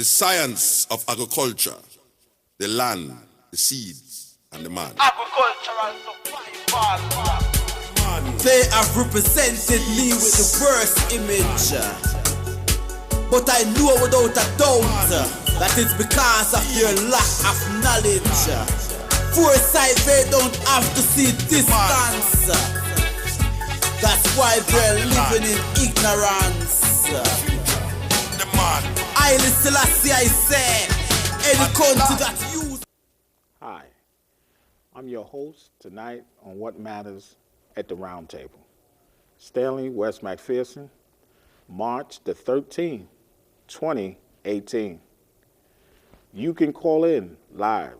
the science of agriculture, the land, the seeds, and the man. Agricultural survival. They have represented me with the worst image, but I know without a doubt that it's because of your lack of knowledge. Foresight, they don't have to see distance. That's why they're living in ignorance. The man. I Selassie, I say, any country that use. Hi, I'm your host tonight on What Matters at the Roundtable. Stanley, West McPherson, March the 13th, 2018. You can call in live.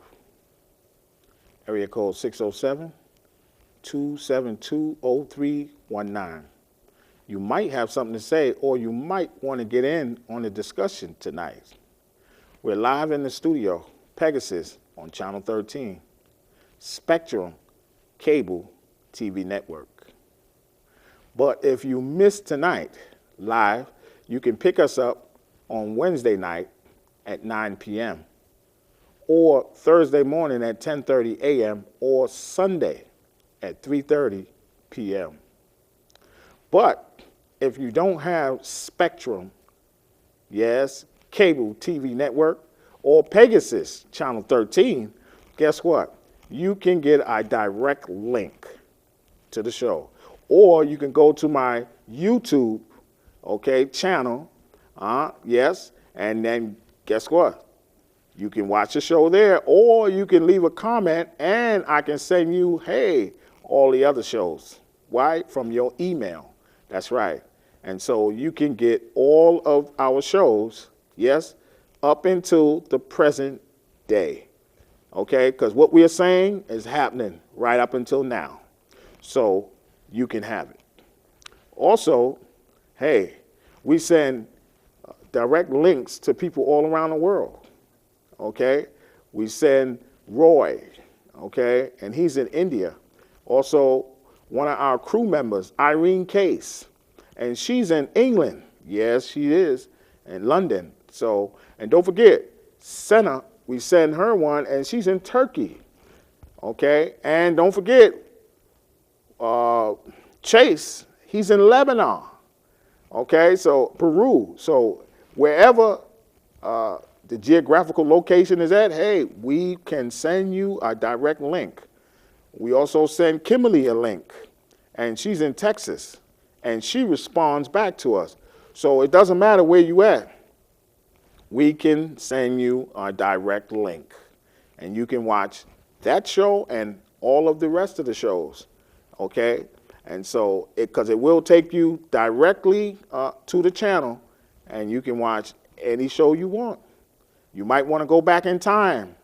Area code 607-272-0319. You might have something to say, or you might want to get in on the discussion tonight. We're live in the studio, Pegasus on Channel 13, Spectrum Cable TV Network. But if you missed tonight live, you can pick us up on Wednesday night at 9 p.m. or Thursday morning at 10:30 a.m. or Sunday at 3:30 p.m. But if you don't have Spectrum, yes, Cable TV Network, or Pegasus Channel 13, guess what? You can get a direct link to the show. Or you can go to my YouTube, channel, yes, and then guess what? You can watch the show there, or you can leave a comment and I can send you, hey, all the other shows. Why? From your email. That's right. And so you can get all of our shows, yes, up until the present day. Okay? Because what we are saying is happening right up until now. So you can have it. Also, hey, we send direct links to people all around the world. Okay? We send Roy, okay, and he's in India. Also, one of our crew members, Irene Case, and she's in England. Yes, she is, in London. So, and don't forget, Senna, we send her one, and she's in Turkey. Okay? And don't forget, Chase, he's in Lebanon. Okay? So, Peru. So, wherever the geographical location is at, hey, we can send you a direct link. We also send Kimberly a link, and she's in Texas, and she responds back to us. So it doesn't matter where you at. We can send you a direct link, and you can watch that show and all of the rest of the shows, okay? And so, because it will take you directly to the channel, and you can watch any show you want. You might want to go back in time.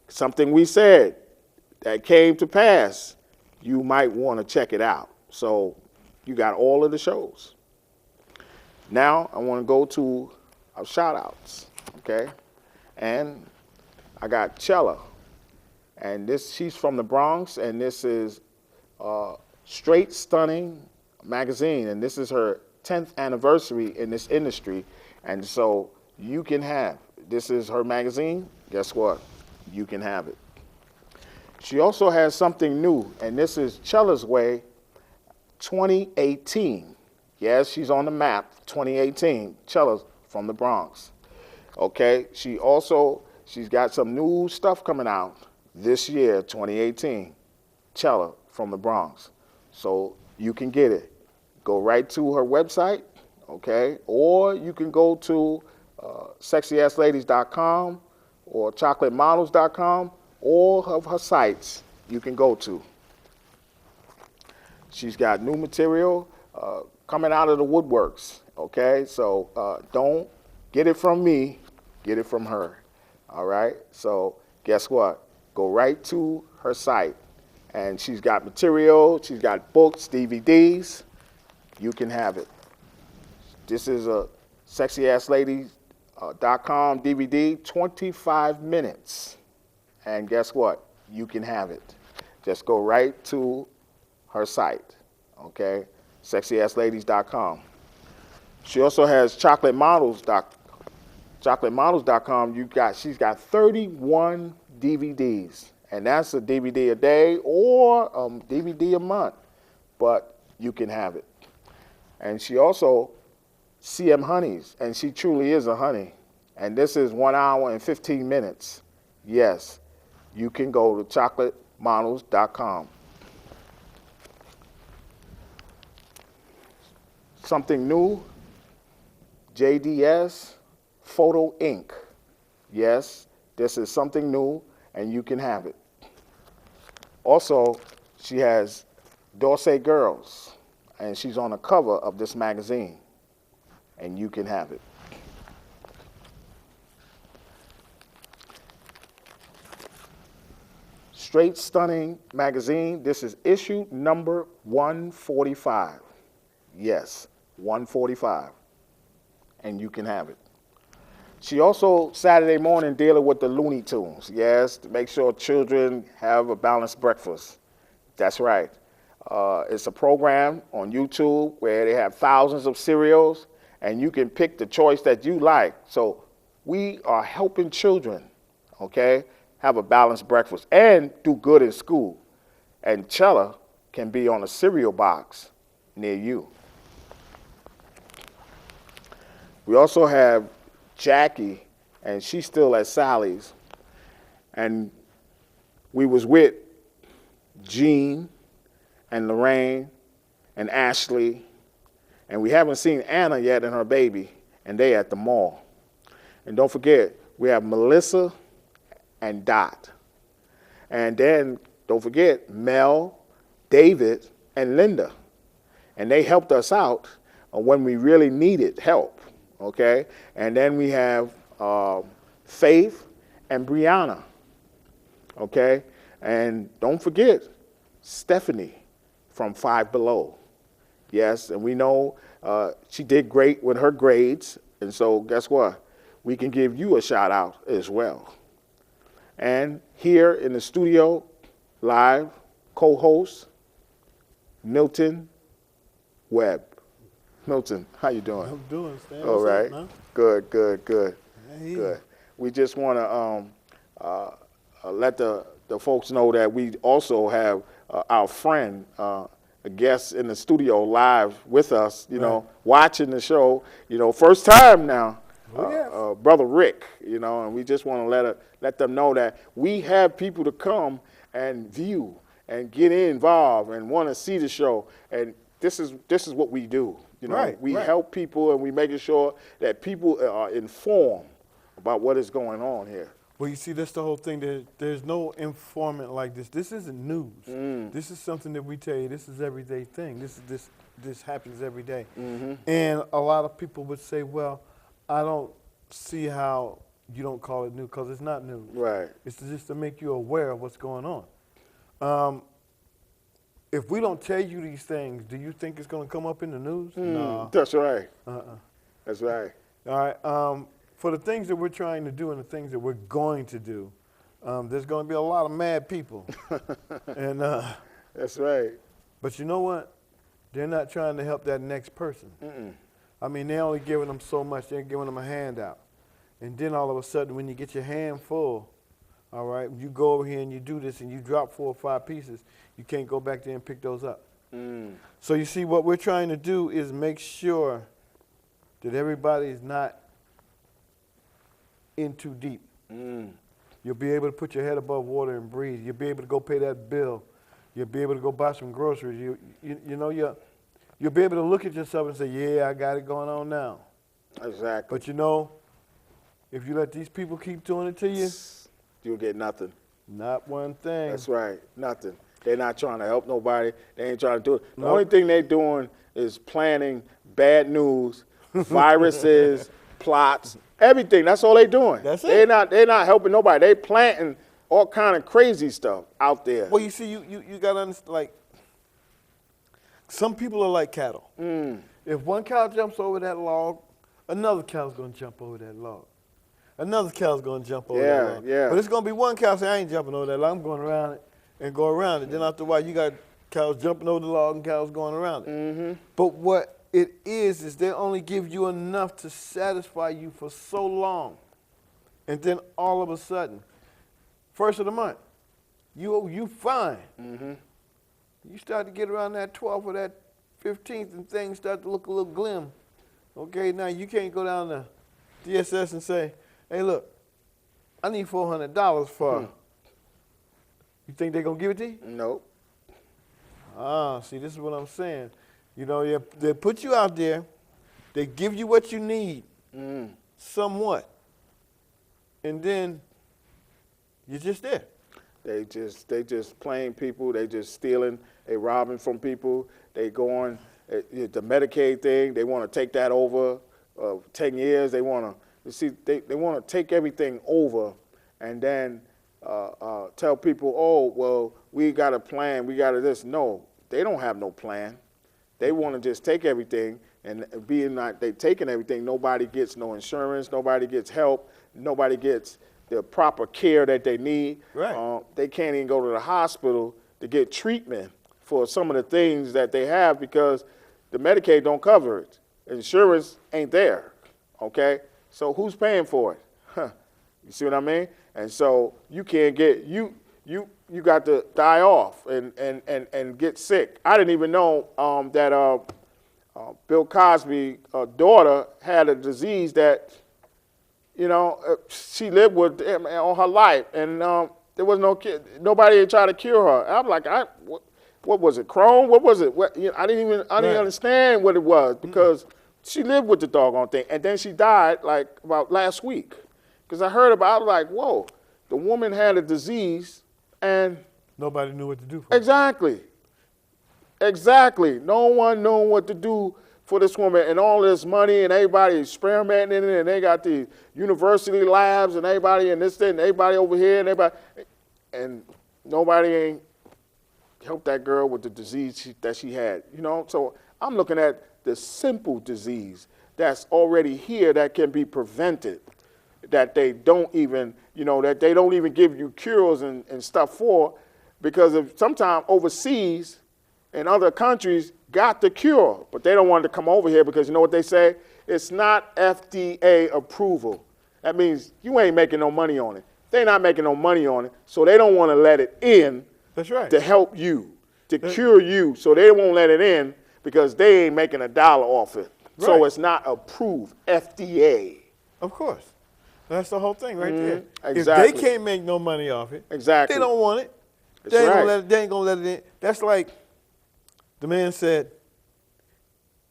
Something we said that came to pass, you might want to check it out. So you got all of the shows. Now I want to go to our shout outs, okay? And I got Chela, and she's from the Bronx, and this is Straight Stunning magazine, and this is her 10th anniversary in this industry, and so you can have, this is her magazine, guess what? You can have it. She also has something new, and this is Chelasway 2018. Yes, she's on the map, 2018, Chela's from the Bronx. Okay, she's got some new stuff coming out this year, 2018, Chela from the Bronx. So you can get it. Go right to her website, okay, or you can go to sexyassladies.com or chocolatemodels.com, all of her sites you can go to. She's got new material coming out of the woodworks, okay? So don't get it from me, get it from her, all right? So guess what? Go right to her site, and she's got material, she's got books, DVDs, you can have it. This is a sexyassladies.com DVD, 25 minutes. And guess what? You can have it. Just go right to her site, okay? sexyassladies.com. She also has chocolatemodels.com. ChocolateModels.com, she's got 31 DVDs, and that's a DVD a day or DVD a month, but you can have it. And she also CM Honeys, and she truly is a honey. And this is 1 hour and 15 minutes. Yes, you can go to ChocolateModels.com. Something new, JDS Photo Ink. Yes, this is something new, and you can have it. Also, she has Dorsey Girls, and she's on the cover of this magazine, and you can have it. Straight Stunning magazine, this is issue number 145. Yes, 145, and you can have it. She also, Saturday morning, dealing with the Looney Tunes, yes, to make sure children have a balanced breakfast. That's right. It's a program on YouTube where they have thousands of cereals, and you can pick the choice that you like. So we are helping children, okay, have a balanced breakfast and do good in school. And Chela can be on a cereal box near you. We also have Jackie, and she's still at Sally's. And we was with Jean and Lorraine and Ashley, and we haven't seen Anna yet and her baby, and they at the mall. And don't forget, we have Melissa and Dot. And then don't forget Mel, David, and Linda. And they helped us out when we really needed help, okay? And then we have Faith and Brieanna, okay? And don't forget Stephaine from Five Below. Yes, and we know she did great with her grades, and so guess what? We can give you a shout out as well. And here in the studio, live, co-host, Milton, Webb. Milton, how you doing? I'm doing, Stan. All right. Good. Hey. Good. We just want to let the folks know that we also have our friend, a guest in the studio live with us, you know, watching the show, you know, first time now. Brother Rick, you know, and we just want to let them know that we have people to come and view and get involved and want to see the show, and this is what we do, you know. We help people, and we making sure that people are informed about what is going on here. Well, you see, that's the whole thing. There's no informant like this. This isn't news. This is something that we tell you. This is everyday thing. This happens every day. And a lot of people would say, well, I don't see how you don't call it news, because it's not news. Right. It's just to make you aware of what's going on. If we don't tell you these things, do you think it's going to come up in the news? No. That's right. That's right. All right. For the things that we're trying to do and the things that we're going to do, there's going to be a lot of mad people. And that's right. But you know what? They're not trying to help that next person. I mean, they're only giving them so much. They're giving them a handout. And then all of a sudden, when you get your hand full, all right, you go over here and you do this and you drop 4 or 5 pieces, you can't go back there and pick those up. So you see, what we're trying to do is make sure that everybody is not in too deep. You'll be able to put your head above water and breathe. You'll be able to go pay that bill. You'll be able to go buy some groceries. You'll be able to look at yourself and say, yeah, I got it going on now. Exactly. But you know, if you let these people keep doing it to you, you'll get nothing. Not one thing. That's right, nothing. They're not trying to help nobody. They ain't trying to do it. The only thing they're doing is planning bad news, viruses, plots, everything. That's all they're doing. That's it. They're not helping nobody. They planting all kind of crazy stuff out there. Well, you see, you got to understand, like, some people are like cattle. If one cow jumps over that log, another cow's going to jump over that log. Another cow's going to jump over that log. But it's going to be one cow saying, I ain't jumping over that log. I'm going around it and go around it. Then after a while, you got cows jumping over the log and cows going around it. But what it is they only give you enough to satisfy you for so long. And then all of a sudden, first of the month, you fine. Mm-hmm. You start to get around that 12th or that 15th and things start to look a little glim. Okay, now you can't go down to DSS and say, hey, look, I need $400 for. You think they're going to give it to you? Nope. See, this is what I'm saying. You know, they put you out there. They give you what you need, somewhat. And then you're just there. They just playing people. They just stealing. They robbing from people. They going, the Medicaid thing, they want to take that over. 10 years, they want to, they want to take everything over and then tell people, oh, well, we got a plan, we got this. No, they don't have no plan. They want to just take everything, and being that they taking everything, nobody gets no insurance, nobody gets help, nobody gets the proper care that they need. Right. They can't even go to the hospital to get treatment for some of the things that they have because the Medicaid don't cover it. Insurance ain't there, okay? So who's paying for it? Huh. You see what I mean? And so you can't get, you got to die off and get sick. I didn't even know that Bill Cosby's daughter had a disease that, you know, she lived with all her life, and there was nobody tried to cure her. I'm like, what was it, Crohn? What was it? I didn't understand what it was because she lived with the doggone thing, and then she died like about last week. Because I heard about it, I was like, whoa, the woman had a disease, and nobody knew what to do for her. Exactly. No one knew what to do for this woman, and all this money, and everybody experimenting in it, and they got the university labs, and everybody, and this thing, and everybody over here, and nobody ain't helped that girl with the disease that she had, you know? So I'm looking at the simple disease that's already here that can be prevented, that they don't even, you know, that they don't even give you cures and stuff for, because of sometimes overseas and other countries got the cure, but they don't want it to come over here because you know what they say? It's not FDA approval. That means you ain't making no money on it. They're not making no money on it, so they don't want to let it in. That's right. To help you, to cure you, so they won't let it in because they ain't making $1 off it. Right. So it's not approved, FDA. Of course. That's the whole thing right there. Exactly. If they can't make no money off it, exactly, they don't want it. That's they ain't right. gonna let it in. That's like the man said,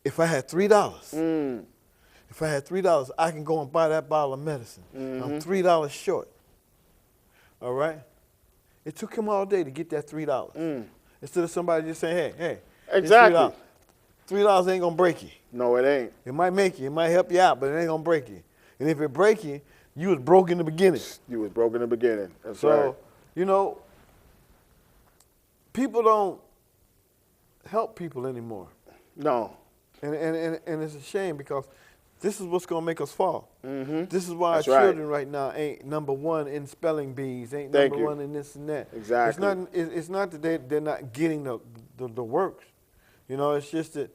if I had $3, I can go and buy that bottle of medicine. I'm $3 short. All right? It took him all day to get that $3. Instead of somebody just saying, hey, exactly, $3 ain't gonna break you. No, it ain't. It might make you, it might help you out, but it ain't gonna break you. And if it break you, you was broke in the beginning. You was broke in the beginning. That's right. So, you know, people don't help people anymore. No. And it's a shame because this is what's going to make us fall. This is why That's our children right now ain't number one in spelling bees, ain't number one in this and that. Exactly. It's not that they're not getting the works. You know, it's just that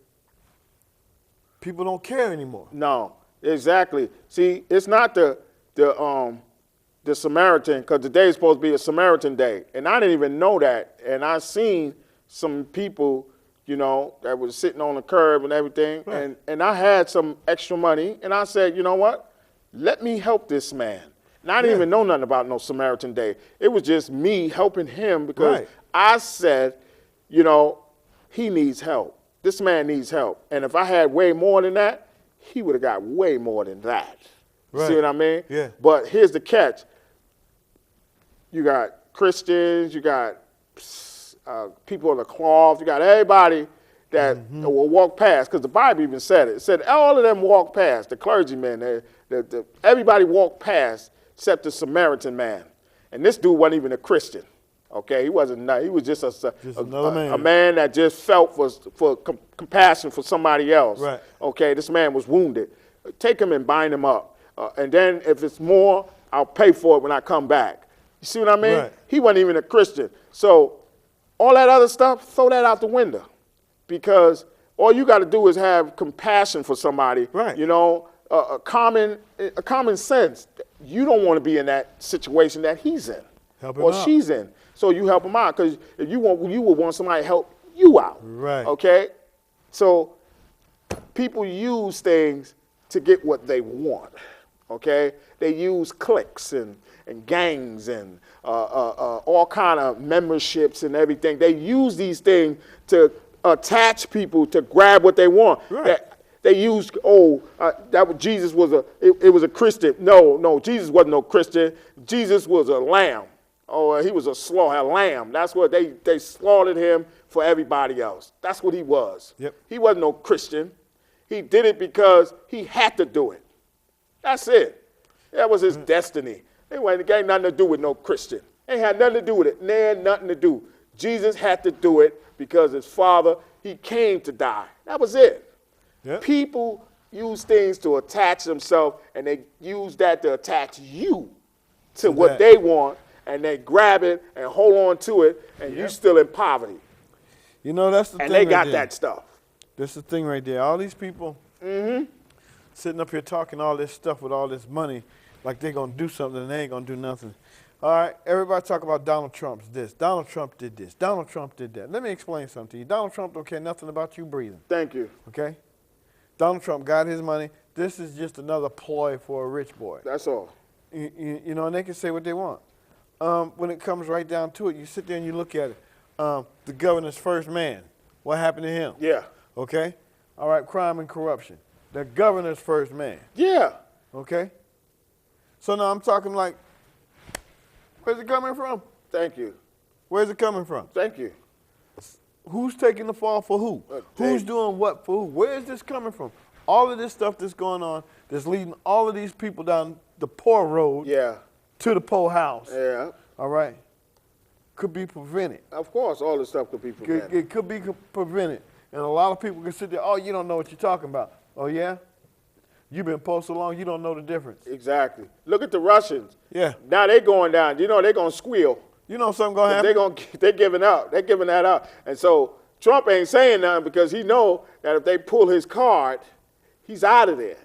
people don't care anymore. No, exactly. See, it's not the Samaritan, because today is supposed to be a Samaritan Day, and I didn't even know that. And I seen some people, you know, that was sitting on the curb and everything, right. and I had some extra money, and I said, you know what, let me help this man. And I didn't even know nothing about no Samaritan Day. It was just me helping him because I said, you know, he needs help. This man needs help. And if I had way more than that, he would have got way more than that. Right. See what I mean? Yeah. But here's the catch. You got Christians, you got people in the cloth, you got everybody that will walk past, because the Bible even said it. It said all of them walked past, the clergymen, everybody walked past except the Samaritan man. And this dude wasn't even a Christian, okay? He wasn't, he was just a man that just felt for compassion for somebody else. Right. Okay, this man was wounded. Take him and bind him up. And then if it's more, I'll pay for it when I come back. You see what I mean? Right. He wasn't even a Christian. So all that other stuff, throw that out the window. Because All you got to do is have compassion for somebody. Right. You know, a common sense. You don't want to be in that situation that he's in Help him or out. she's in. So you help him out, because if you would want somebody to help you out. Right. Okay. So people use things to get what they want. Okay. They use cliques and gangs and all kind of memberships and everything. They use these things to attach people to grab what they want. Right. They used, that was Jesus was it was a Christian. No, Jesus wasn't no Christian. Jesus was a lamb. He was a lamb. That's what they slaughtered him for everybody else. That's what he was. Yep. He wasn't no Christian. He did it because he had to do it. That's it. That was his destiny. It ain't nothing to do with no Christian. It had nothing to do with it. It had nothing to do. Jesus had to do it because his father, he came to die. That was it. Yep. People use things to attach themselves, and they use that to attach you to what they want, and they grab it and hold on to it, and you're still in poverty. You know, that's the thing. And they got right there. that stuff. That's the thing right there. All these people sitting up here talking all this stuff with all this money like they're going to do something and they ain't going to do nothing. All right, everybody talk about Donald Trump's this. Donald Trump did this. Donald Trump did that. Let me explain something to you. Donald Trump don't care nothing about you breathing. Thank you. Okay? Donald Trump got his money. This is just another ploy for a rich boy. That's all. You know, and they can say what they want. When it comes right down to it, you sit there and you look at it. The governor's first man, what happened to him? Yeah. Okay? All right, crime and corruption. The governor's first man. Yeah. Okay? So now I'm talking like, where's it coming from? Thank you. Where's it coming from? Thank you. Who's taking the fall for who? Who's doing what for who? Where is this coming from? All of this stuff that's going on that's leading all of these people down the poor road to the poor house. Yeah. All right? Could be prevented. Of course, all this stuff could be prevented. It could be prevented. And a lot of people can sit there, oh, you don't know what you're talking about. Oh, yeah? You've been poor so long, you don't know the difference. Exactly. Look at the Russians. Yeah. Now they're going down. You know, they're going to squeal. You know something going to happen? They're giving out. They're giving that out. And so Trump ain't saying nothing because he know that if they pull his card, he's out of there.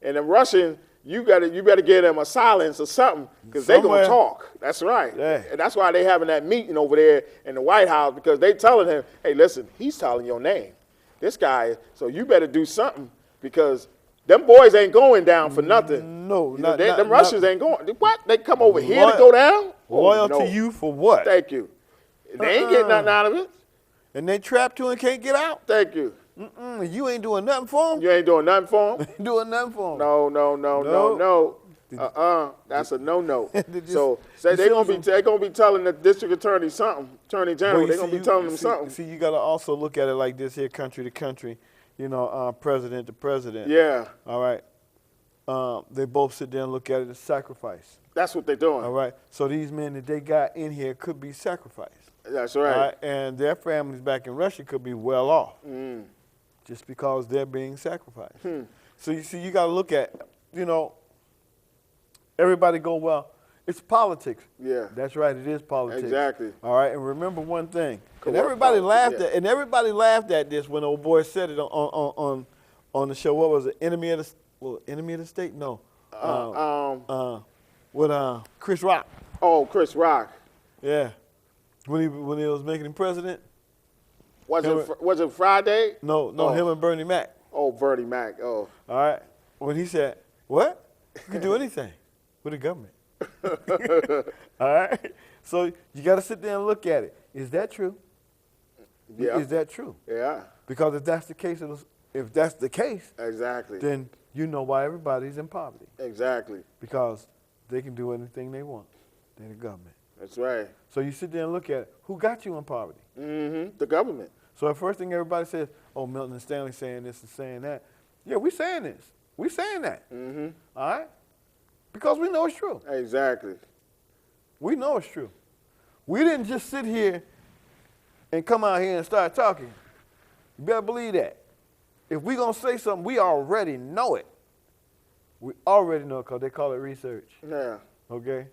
And the Russians, you better give them a silence or something because they're going to talk. That's right. Yeah. And that's why they having that meeting over there in the White House, because they telling him, hey, listen, he's telling your name. This guy, so you better do something because them boys ain't going down for nothing. No, them Russians ain't going. What? They come over here to go down? Loyal to you for what? Thank you. They ain't getting nothing out of it. And they trapped you and can't get out? Thank you. You ain't doing nothing for them? You ain't doing nothing for them? Ain't doing nothing for them. No. That's a no. So say they're gonna be telling the district attorney something, attorney general. They're gonna be telling them something. See, you gotta also look at it like this here, country to country. You know, president to president. Yeah. All right. They both sit there and look at it as sacrifice. That's what they're doing. All right. So these men that they got in here could be sacrificed. That's right. All right? And their families back in Russia could be well off just because they're being sacrificed. So you see, you got to look at, you know, everybody go, well, it's politics. Yeah. That's right, it is politics. Exactly. All right, and remember one thing. And Corrupt everybody politics, laughed at, and everybody laughed at this when old boy said it on the show. What was it? Enemy of the State? No. With Chris Rock. Oh, Chris Rock. Yeah. When he was making him president. Was it Friday? No, him and Bernie Mac. Oh, Bernie Mac. Oh. All right. When he said, what? You can do anything with the government. All right. So you got to sit there and look at it. Is that true? Yeah. Is that true? Yeah. Because if that's the case, Exactly. then you know why everybody's in poverty. Exactly. Because they can do anything they want. They're the government. That's right. So you sit there and look at it. Who got you in poverty? The government. So the first thing everybody says, oh, Milton and Stanley saying this and saying that. Yeah, we saying this. We saying that. All right? Because we know it's true. Exactly. We know it's true. We didn't just sit here and come out here and start talking. You better believe that. If we're going to say something, we already know it. We already know it because they call it research. Yeah. Okay?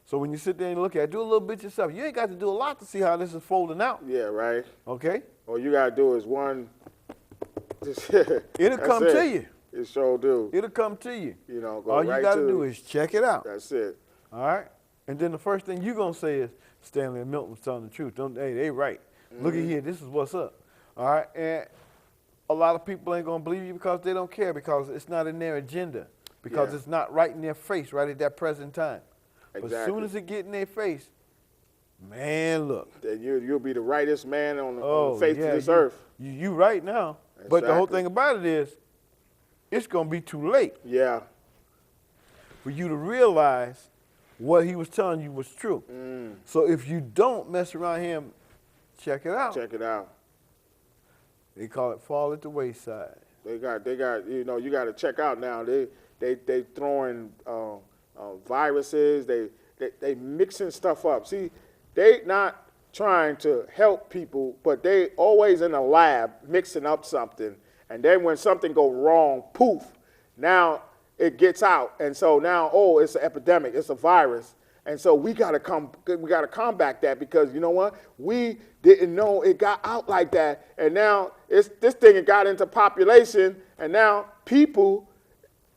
So when you sit there and look at it, do a little bit yourself. You ain't got to do a lot to see how this is folding out. Yeah, right. Okay? All you got to do is one It'll come to you. It sure do. It'll come to you. You know, go all right you got to to do is check it out. That's it. All right? And then the first thing you're going to say is, Stanley and Milton was telling the truth. Hey, they right. Look at here. This is what's up. All right? And a lot of people ain't going to believe you because they don't care, because it's not in their agenda, because it's not right in their face right at that present time. Exactly. But as soon as it get in their face, man, look. Then you'll be the rightest man on the face of this earth. You right now. Exactly. But the whole thing about it is, it's going to be too late. Yeah. For you to realize what he was telling you was true. So if you don't mess around him, check it out. Check it out. They call it fall at the wayside. They got, you know, you got to check out now. They throwing viruses. They mixing stuff up. See, they not trying to help people, but they always in a lab mixing up something. And then when something go wrong, poof, now it gets out. And so now, it's an epidemic, it's a virus. And so we gotta combat that, because you know what? We didn't know it got out like that. And now this thing got into population, and now people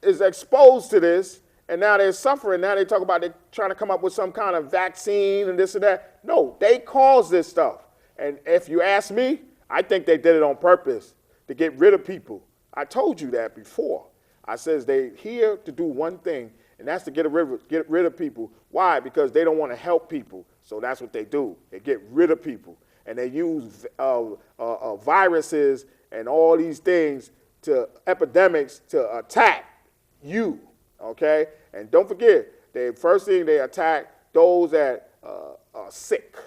is exposed to this, and now they're suffering. Now they talk about they're trying to come up with some kind of vaccine and this and that. No, they caused this stuff. And if you ask me, I think they did it on purpose, to get rid of people. I told you that before. I says they here to do one thing, and that's to get rid of people. Why? Because they don't want to help people. So that's what they do. They get rid of people. And they use viruses and all these things, to epidemics, to attack you, okay? And don't forget, first thing they attack those that are sick.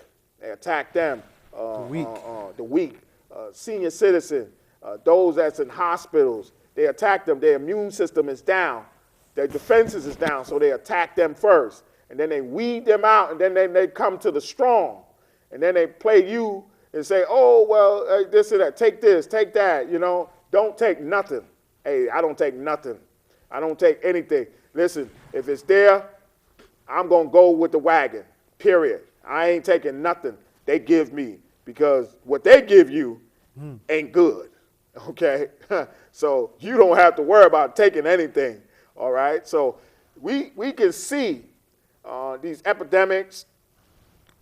They attack them, the weak, senior citizen, those that's in hospitals. They attack them. Their immune system is down. Their defenses is down, so they attack them first. And then they weed them out, and then they come to the strong. And then they play you and say, this and that, take this, take that, you know. Don't take nothing. Hey, I don't take nothing. I don't take anything. Listen, if it's there, I'm going to go with the wagon, period. I ain't taking nothing they give me, because what they give you ain't good, okay? So you don't have to worry about taking anything, all right? So we can see these epidemics,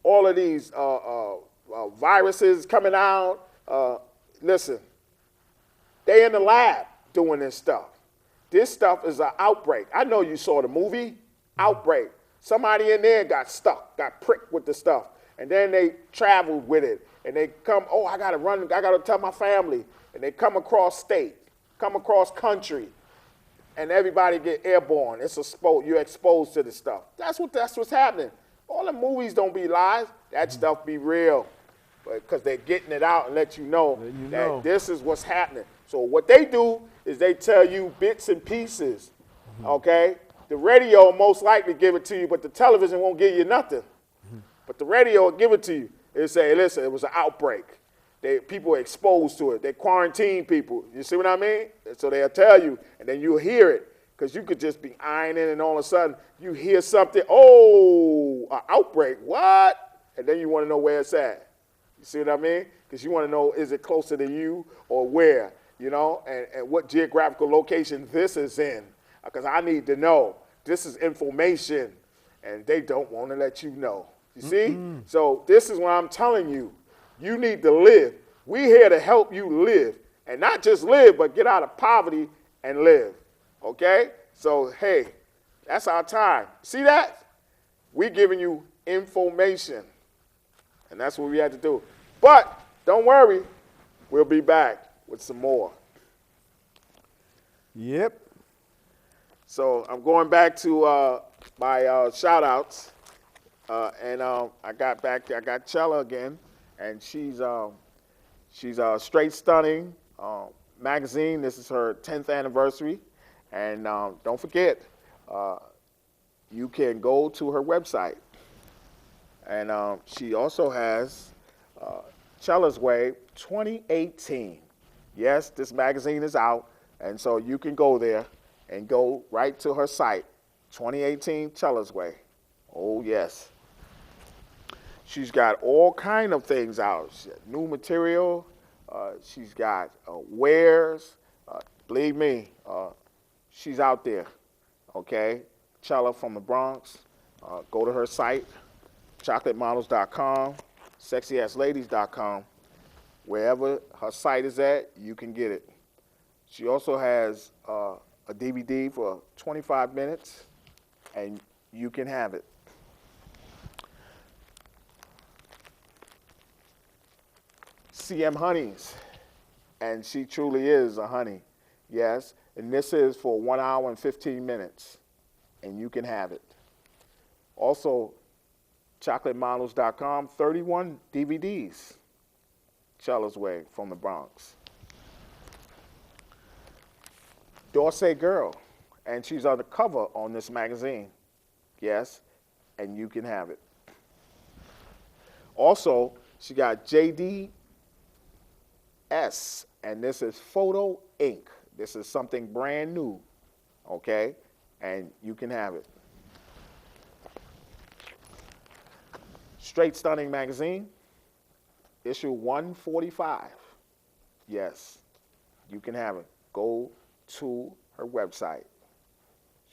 all of these viruses coming out. Listen, they in the lab doing this stuff. This stuff is an outbreak. I know you saw the movie, Outbreak. Somebody in there got stuck, got pricked with the stuff, and then they traveled with it, and they come, I gotta run, I gotta tell my family, and they come across state, come across country, and everybody get airborne. You're exposed to this stuff. That's what's happening. All the movies don't be lies. That stuff be real, because they're getting it out and let you know that this is what's happening. So what they do is they tell you bits and pieces, okay? The radio will most likely give it to you, but the television won't give you nothing. But the radio will give it to you. It'll say, listen, it was an outbreak. People are exposed to it. They quarantine people. You see what I mean? And so they'll tell you, and then you'll hear it, because you could just be ironing, and all of a sudden you hear something, an outbreak, what? And then you want to know where it's at. You see what I mean? Because you want to know, is it closer to you or where, you know, and what geographical location this is in. Because I need to know. This is information, and they don't want to let you know. You see? So this is what I'm telling you. You need to live. We're here to help you live. And not just live, but get out of poverty and live. Okay? So, hey, that's our time. See that? We're giving you information. And that's what we had to do. But don't worry. We'll be back with some more. Yep. So I'm going back to my shout-outs. And I got Chela again. And she's Straight Stunning magazine. This is her 10th anniversary. And don't forget, you can go to her website. And she also has Chelasway 2018. Yes, this magazine is out. And so you can go there and go right to her site, 2018 Chelasway. Oh, yes. She's got all kind of things out. New material, She's got wares. Believe me, she's out there, okay? Chela from the Bronx. Go to her site, chocolatemodels.com, sexyassladies.com. Wherever her site is at, you can get it. She also has a DVD for 25 minutes, and you can have it. CM Honeys, and she truly is a honey, yes. And this is for 1 hour and 15 minutes, and you can have it. Also, chocolatemodels.com, 31 DVDs, Chelasway from the Bronx. Dorsey Girl, and she's on the cover on this magazine, yes, and you can have it. Also, she got JDS, and this is Photo Ink. This is something brand new, okay, and you can have it. Straight Stunning Magazine, issue 145. Yes, you can have it. Go to her website,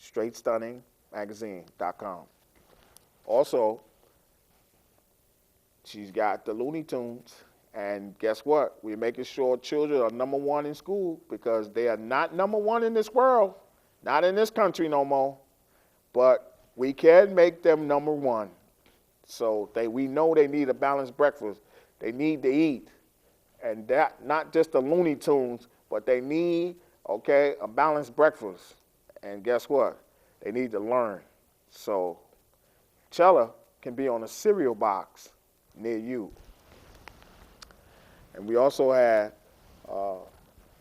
straightstunningmagazine.com. Also, she's got the Looney Tunes, and guess what? We're making sure children are #1 in school because they are not #1 in this world, not in this country no more, but we can make them #1. So we know they need a balanced breakfast. They need to eat, and that not just the Looney Tunes, but they need, okay, a balanced breakfast. And guess what? They need to learn. So Chela can be on a cereal box near you. And we also had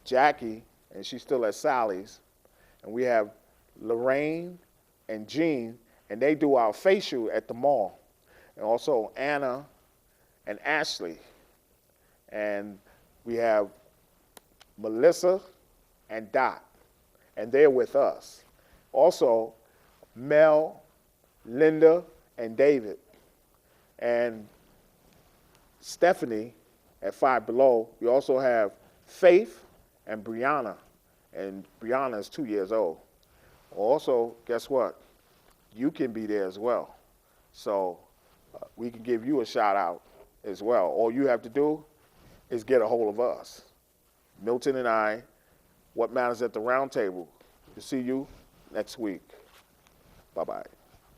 Jackie, and she's still at Sally's. And we have Lorraine and Jean, and they do our facial at the mall. And also Anna and Ashley. And we have Melissa and Dot, and they're with us. Also, Mel, Linda, and David. And Stephaine at Five Below. We also have Faith and Brieanna, and Brieanna is 2 years old. Also, guess what? You can be there as well. So we can give you a shout out as well. All you have to do is get a hold of us. Milton and I, What Matters at the Roundtable. We'll see you next week. Bye-bye.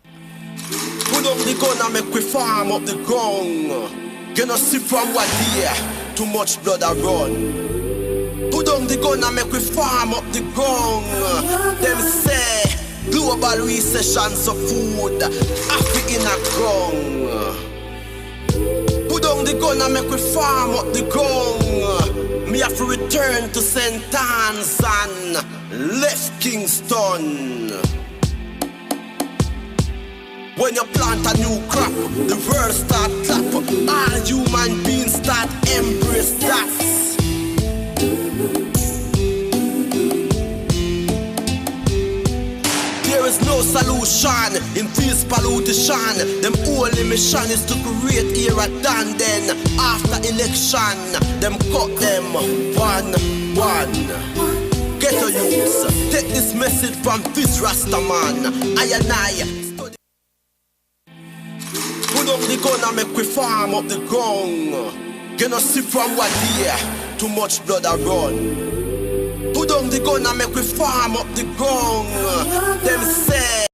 Put up the gun and make we farm up the ground. You know see from what here, too much blood a run. Put down the gun and make we farm up the ground. Them say global recession so food Africa in a ground. Put down the gun and make we farm up the ground. Me have to return to St. Anne's and left Kingston. When you plant a new crop, the world start clap. All human beings start embrace that. There is no solution in this pollution. Them only mission is to create era than then. After election, them cut them one. Get a youth, take this message from this Rastaman. I and I. Put up the gun and make we farm up the ground. You know see from what here, too much blood a run. Put down the gun and make we farm up the ground. Them say